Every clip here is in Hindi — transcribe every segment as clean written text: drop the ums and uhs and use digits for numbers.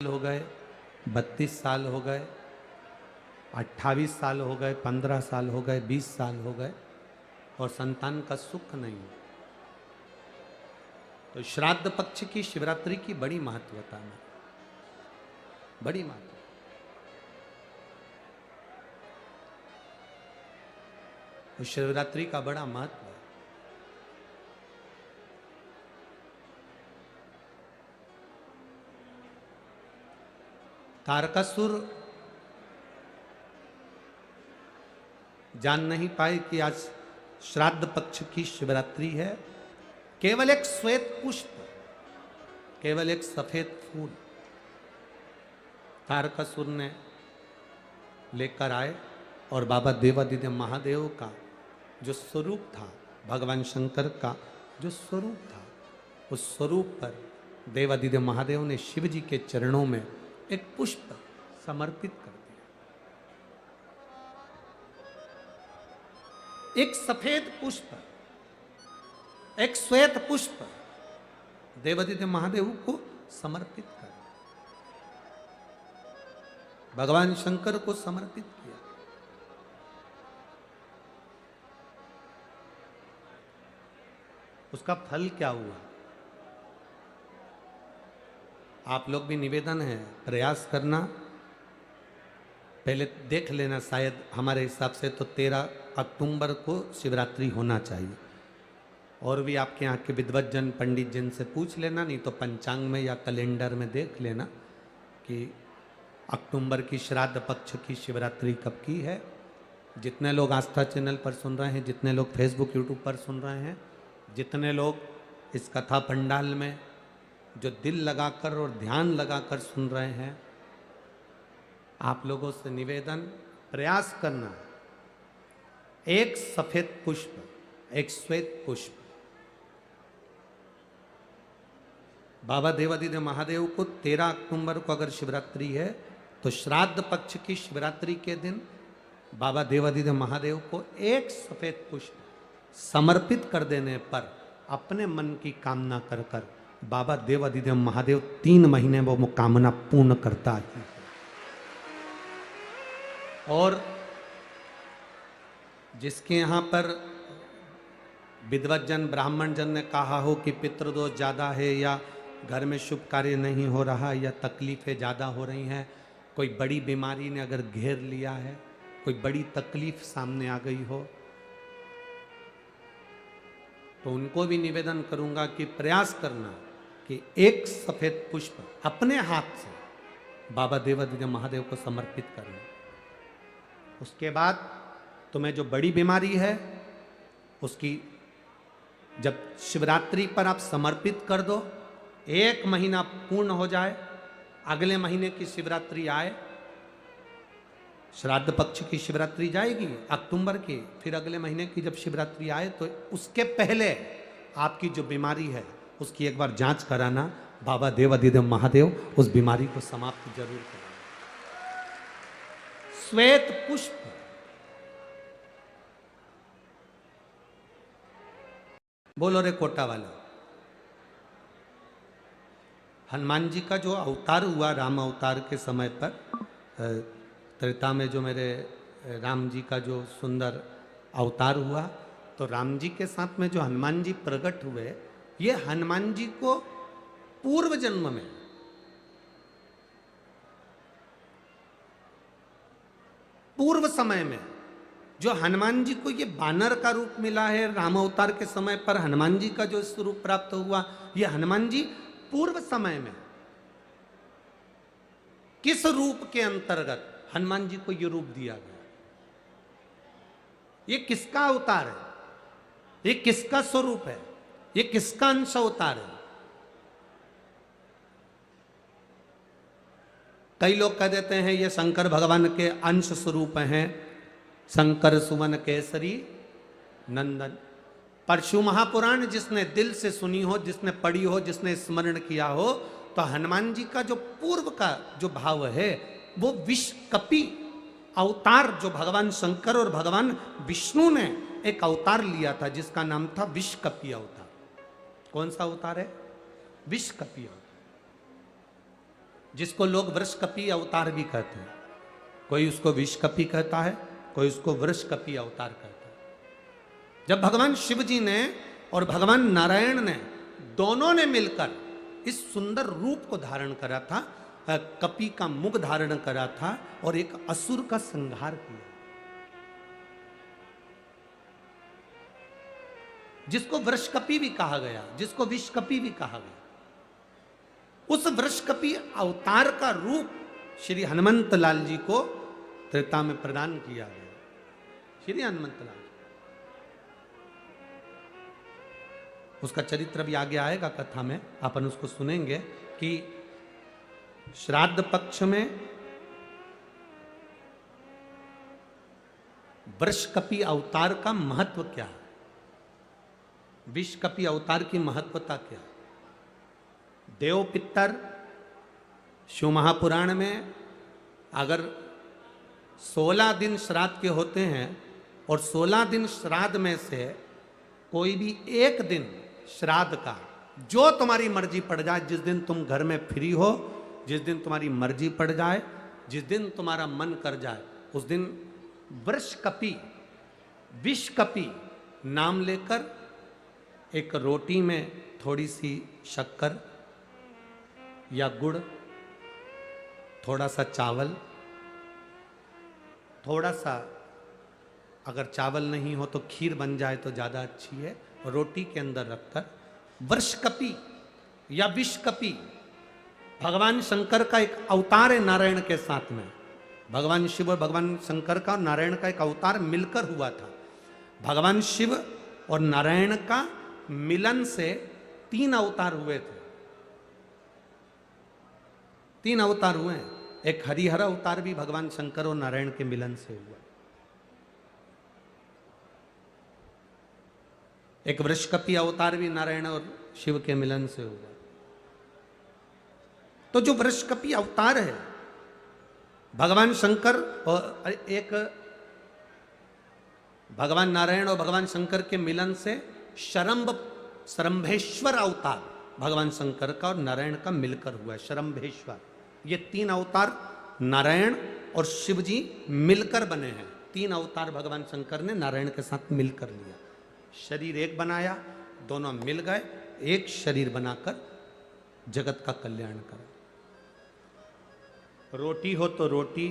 हो गए, 32 साल हो गए, 28 साल हो गए, 15 साल हो गए, 20 साल हो गए और संतान का सुख नहीं। तो श्राद्ध पक्ष की शिवरात्रि की बड़ी महत्वता है, बड़ी महत्वता। तो शिवरात्रि का बड़ा महत्व है। तारकासुर जान नहीं पाए कि आज श्राद्ध पक्ष की शिवरात्रि है। केवल एक श्वेत पुष्प, केवल एक सफेद फूल तारकासुर ने लेकर आए और बाबा देवादिदेव महादेव का जो स्वरूप था, भगवान शंकर का जो स्वरूप था, उस स्वरूप पर देवादिदेव महादेव ने शिव जी के चरणों में एक पुष्प समर्पित कर दिया। एक सफेद पुष्प, एक श्वेत पुष्प देवादिदेव महादेव को समर्पित कर, भगवान शंकर को समर्पित किया। उसका फल क्या हुआ? आप लोग भी निवेदन है, प्रयास करना, पहले देख लेना। शायद हमारे हिसाब से तो 13 अक्टूबर को शिवरात्रि होना चाहिए। और भी आपके यहाँ के विद्वज्जन पंडित जन से पूछ लेना, नहीं तो पंचांग में या कैलेंडर में देख लेना कि अक्टूबर की श्राद्ध पक्ष की शिवरात्रि कब की है। जितने लोग आस्था चैनल पर सुन रहे हैं, जितने लोग फेसबुक यूट्यूब पर सुन रहे हैं, जितने लोग इस कथा पंडाल में जो दिल लगाकर और ध्यान लगाकर सुन रहे हैं, आप लोगों से निवेदन, प्रयास करना, एक सफेद पुष्प, एक श्वेत पुष्प बाबा देवादिदेव महादेव को 13 अक्टूबर को अगर शिवरात्रि है तो श्राद्ध पक्ष की शिवरात्रि के दिन बाबा देवादिदेव महादेव को एक सफेद पुष्प समर्पित कर देने पर अपने मन की कामना कर कर बाबा देवादिदेव महादेव 3 महीने वो कामना पूर्ण करता है। और जिसके यहाँ पर विद्वज्जन ब्राह्मण जन ने कहा हो कि पितृदोष ज़्यादा है, या घर में शुभ कार्य नहीं हो रहा, या तकलीफ़ें ज़्यादा हो रही हैं, कोई बड़ी बीमारी ने अगर घेर लिया है, कोई बड़ी तकलीफ सामने आ गई हो, तो उनको भी निवेदन करूंगा कि प्रयास करना कि एक सफेद पुष्प अपने हाथ से बाबा देवादिदेव महादेव को समर्पित करना। उसके बाद तुम्हें जो बड़ी बीमारी है उसकी जब शिवरात्रि पर आप समर्पित कर दो, 1 महीना पूर्ण हो जाए, अगले महीने की शिवरात्रि आए, श्राद्ध पक्ष की शिवरात्रि जाएगी अक्टूबर की, फिर अगले महीने की जब शिवरात्रि आए तो उसके पहले आपकी जो बीमारी है उसकी एक बार जांच कराना। बाबा देवादिदेव महादेव उस बीमारी को समाप्त जरूर करें। श्वेत पुष्प, बोलो रे कोटा वाला। हनुमान जी का जो अवतार हुआ राम अवतार के समय पर, त्रेता में जो मेरे राम जी का जो सुंदर अवतार हुआ, तो राम जी के साथ में जो हनुमान जी प्रकट हुए, ये हनुमान जी को पूर्व जन्म में पूर्व समय में जो हनुमान जी को ये बानर का रूप मिला है, राम अवतार के समय पर हनुमान जी का जो स्वरूप प्राप्त हुआ, ये हनुमान जी पूर्व समय में किस रूप के अंतर्गत हनुमान जी को ये रूप दिया गया, ये किसका अवतार है, ये किसका स्वरूप है, ये किसका अंश अवतार है। कई लोग कह देते हैं ये शंकर भगवान के अंश स्वरूप हैं, शंकर सुवन केसरी नंदन। परशु महापुराण जिसने दिल से सुनी हो, जिसने पढ़ी हो, जिसने स्मरण किया हो, तो हनुमान जी का जो पूर्व का जो भाव है वो विषकपि अवतार, जो भगवान शंकर और भगवान विष्णु ने एक अवतार लिया था जिसका नाम था विषकपि अवतार। कौन सा अवतार है? विषकपि अवतार। जिसको लोग वृषकपि अवतार भी कहते हैं। कोई उसको विषकपि कहता है, कोई उसको वृषकपि अवतार कहता है। जब भगवान शिव जी ने और भगवान नारायण ने दोनों ने मिलकर इस सुंदर रूप को धारण करा था, कपि का मुख धारण करा था और एक असुर का संहार किया, जिसको वृषकपि भी कहा गया, जिसको विषकपि भी कहा गया। उस वृषकपि अवतार का रूप श्री हनुमंत लाल जी को त्रेता में प्रदान किया गया। श्री हनुमंत लाल, उसका चरित्र भी आगे आएगा कथा में, अपन उसको सुनेंगे कि श्राद्ध पक्ष में वृषकपि अवतार का महत्व क्या है, विषकपि अवतार की महत्वता क्या है। देव पितर शिव महापुराण में अगर 16 दिन श्राद्ध के होते हैं और 16 दिन श्राद्ध में से कोई भी एक दिन श्राद्ध का, जो तुम्हारी मर्जी पड़ जाए, जिस दिन तुम घर में फ्री हो, जिस दिन तुम्हारी मर्जी पड़ जाए, जिस दिन तुम्हारा मन कर जाए, उस दिन वृषकपि विषकपि नाम लेकर एक रोटी में थोड़ी सी शक्कर या गुड़, थोड़ा सा चावल, थोड़ा सा अगर चावल नहीं हो तो खीर बन जाए तो ज़्यादा अच्छी है, रोटी के अंदर रखकर वृषकपि या विषकपि भगवान शंकर का एक अवतार है नारायण के साथ में। भगवान शिव और भगवान शंकर का और नारायण का एक अवतार मिलकर हुआ था। भगवान शिव और नारायण का मिलन से 3 अवतार हुए थे, 3 अवतार हुए हैं। एक हरिहर अवतार भी भगवान शंकर और नारायण के मिलन से हुआ, एक वृषकपि अवतार भी नारायण और शिव के मिलन से हुआ। तो जो वृषकपि अवतार है भगवान शंकर और एक भगवान नारायण और भगवान शंकर के मिलन से शरंभेश्वर अवतार भगवान शंकर का और नारायण का मिलकर हुआ है, शरंभेश्वर। ये 3 अवतार नारायण और शिव जी मिलकर बने हैं। 3 अवतार भगवान शंकर ने नारायण के साथ मिलकर लिया, शरीर एक बनाया, दोनों मिल गए, एक शरीर बनाकर जगत का कल्याण करा। रोटी हो तो रोटी,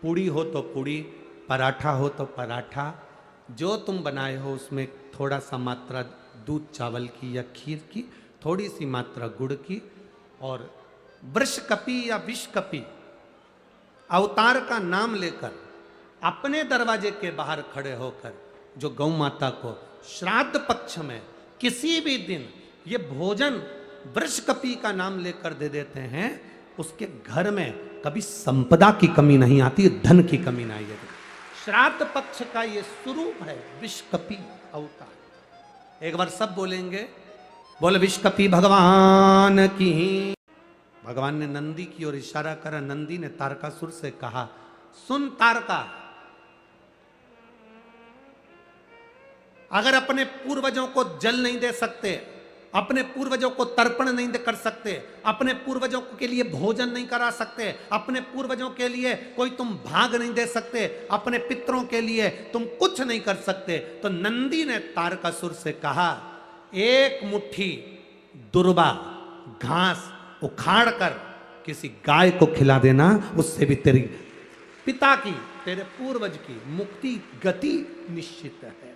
पूड़ी हो तो पूड़ी, पराठा हो तो पराठा, जो तुम बनाए हो उसमें थोड़ा सा मात्रा दूध चावल की या खीर की, थोड़ी सी मात्रा गुड़ की, और वृषकपि या विषकपि अवतार का नाम लेकर अपने दरवाजे के बाहर खड़े होकर जो गौ माता को श्राद्ध पक्ष में किसी भी दिन ये भोजन वृषकपि का नाम लेकर दे देते हैं, उसके घर में कभी संपदा की कमी नहीं आती, धन की कमी नहीं आती। श्राद्ध पक्ष का ये स्वरूप है विषकपि अवतार। एक बार सब बोलेंगे, बोल विषकपि भगवान की। भगवान ने नंदी की ओर इशारा करा, नंदी ने तारकासुर से कहा, सुन तारका, अगर अपने पूर्वजों को जल नहीं दे सकते, अपने पूर्वजों को तर्पण नहीं कर सकते, अपने पूर्वजों के लिए भोजन नहीं करा सकते, अपने पूर्वजों के लिए कोई तुम भाग नहीं दे सकते, अपने पितरों के लिए तुम कुछ नहीं कर सकते, तो नंदी ने तारकासुर से कहा, एक मुट्ठी दुर्बा घास उखाड़ कर किसी गाय को खिला देना, उससे भी तेरी पिता की, तेरे पूर्वज की मुक्ति गति निश्चित है।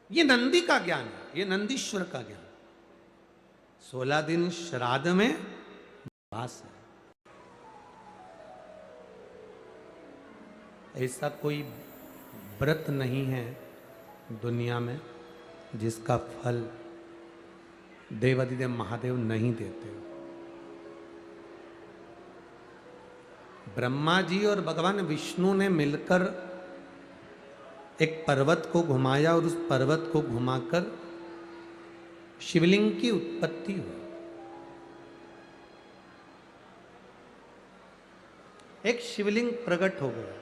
ये नंदी का ज्ञान है, ये नंदीश्वर का ज्ञान। 16 दिन श्राद्ध में वास है। ऐसा कोई व्रत नहीं है दुनिया में जिसका फल देवादिदेव महादेव नहीं देते। ब्रह्मा जी और भगवान विष्णु ने मिलकर एक पर्वत को घुमाया और उस पर्वत को घुमाकर शिवलिंग की उत्पत्ति हुई। एक शिवलिंग प्रकट हो गया।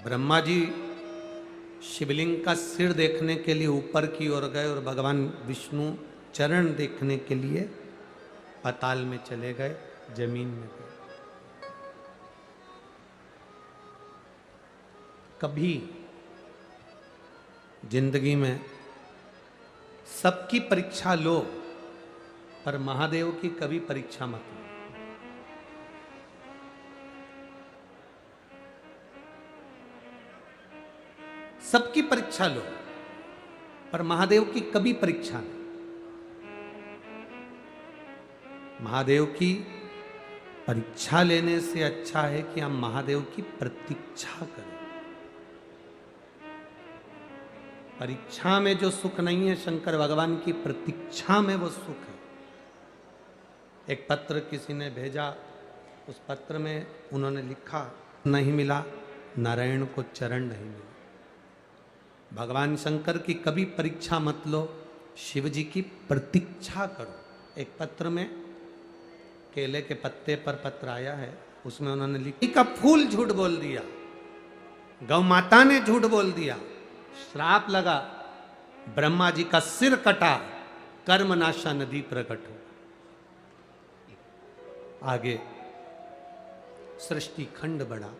ब्रह्मा जी शिवलिंग का सिर देखने के लिए ऊपर की ओर गए और भगवान विष्णु चरण देखने के लिए पाताल में चले गए, जमीन में गए। कभी जिंदगी में सबकी परीक्षा लो, पर महादेव की कभी परीक्षा मत लो। सबकी परीक्षा लो, पर महादेव की कभी परीक्षा नहीं। महादेव की परीक्षा लेने से अच्छा है कि हम महादेव की प्रतीक्षा करें। परीक्षा में जो सुख नहीं है, शंकर भगवान की प्रतीक्षा में वो सुख है। एक पत्र किसी ने भेजा, उस पत्र में उन्होंने लिखा, नहीं मिला नारायण को चरण नहीं मिला। भगवान शंकर की कभी परीक्षा मत लो, शिव जी की प्रतीक्षा करो। एक पत्र में केले के पत्ते पर पत्र आया है, उसमें उन्होंने लिखा का फूल झूठ बोल दिया, गौ माता ने झूठ बोल दिया, श्राप लगा, ब्रह्मा जी का सिर कटा, कर्मनाशा नदी प्रकट हो। आगे सृष्टि खंड बढ़ा।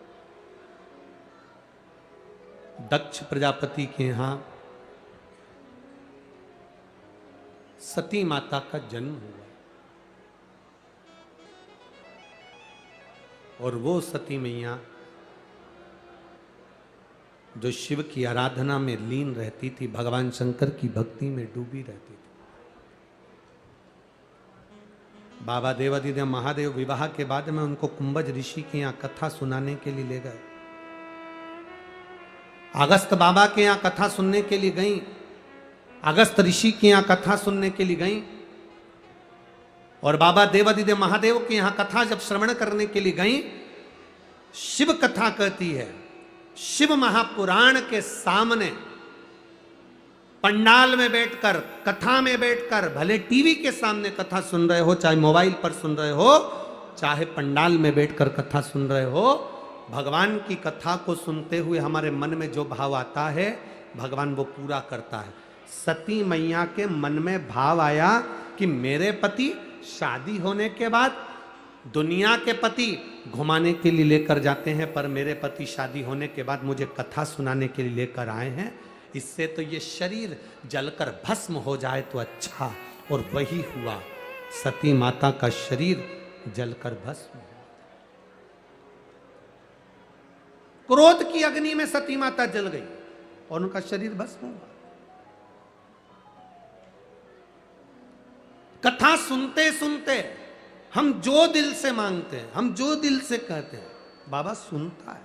दक्ष प्रजापति के यहां सती माता का जन्म हुआ और वो सती मैया जो शिव की आराधना में लीन रहती थी, भगवान शंकर की भक्ति में डूबी रहती थी। बाबा देवादिदेव महादेव विवाह के बाद में उनको कुंभज ऋषि के यहाँ कथा सुनाने के लिए ले गए। अगस्त बाबा के यहाँ कथा सुनने के लिए गई, अगस्त ऋषि के यहाँ कथा सुनने के लिए गई, और बाबा देवादिदेव महादेव के यहाँ कथा जब श्रवण करने के लिए गई, शिव कथा कहती है, शिव महापुराण के सामने पंडाल में बैठकर, कथा में बैठकर, भले टीवी के सामने कथा सुन रहे हो, चाहे मोबाइल पर सुन रहे हो, चाहे पंडाल में बैठकर कथा सुन रहे हो, भगवान की कथा को सुनते हुए हमारे मन में जो भाव आता है, भगवान वो पूरा करता है। सती मैया के मन में भाव आया कि मेरे पति शादी होने के बाद दुनिया के पति घुमाने के लिए लेकर जाते हैं, पर मेरे पति शादी होने के बाद मुझे कथा सुनाने के लिए लेकर आए हैं, इससे तो ये शरीर जलकर भस्म हो जाए तो अच्छा। और वही हुआ, सती माता का शरीर जलकर भस्म हुआ। क्रोध की अग्नि में सती माता जल गई और उनका शरीर भस्म हुआ। कथा सुनते सुनते हम जो दिल से मांगते हैं, हम जो दिल से कहते हैं, बाबा सुनता है।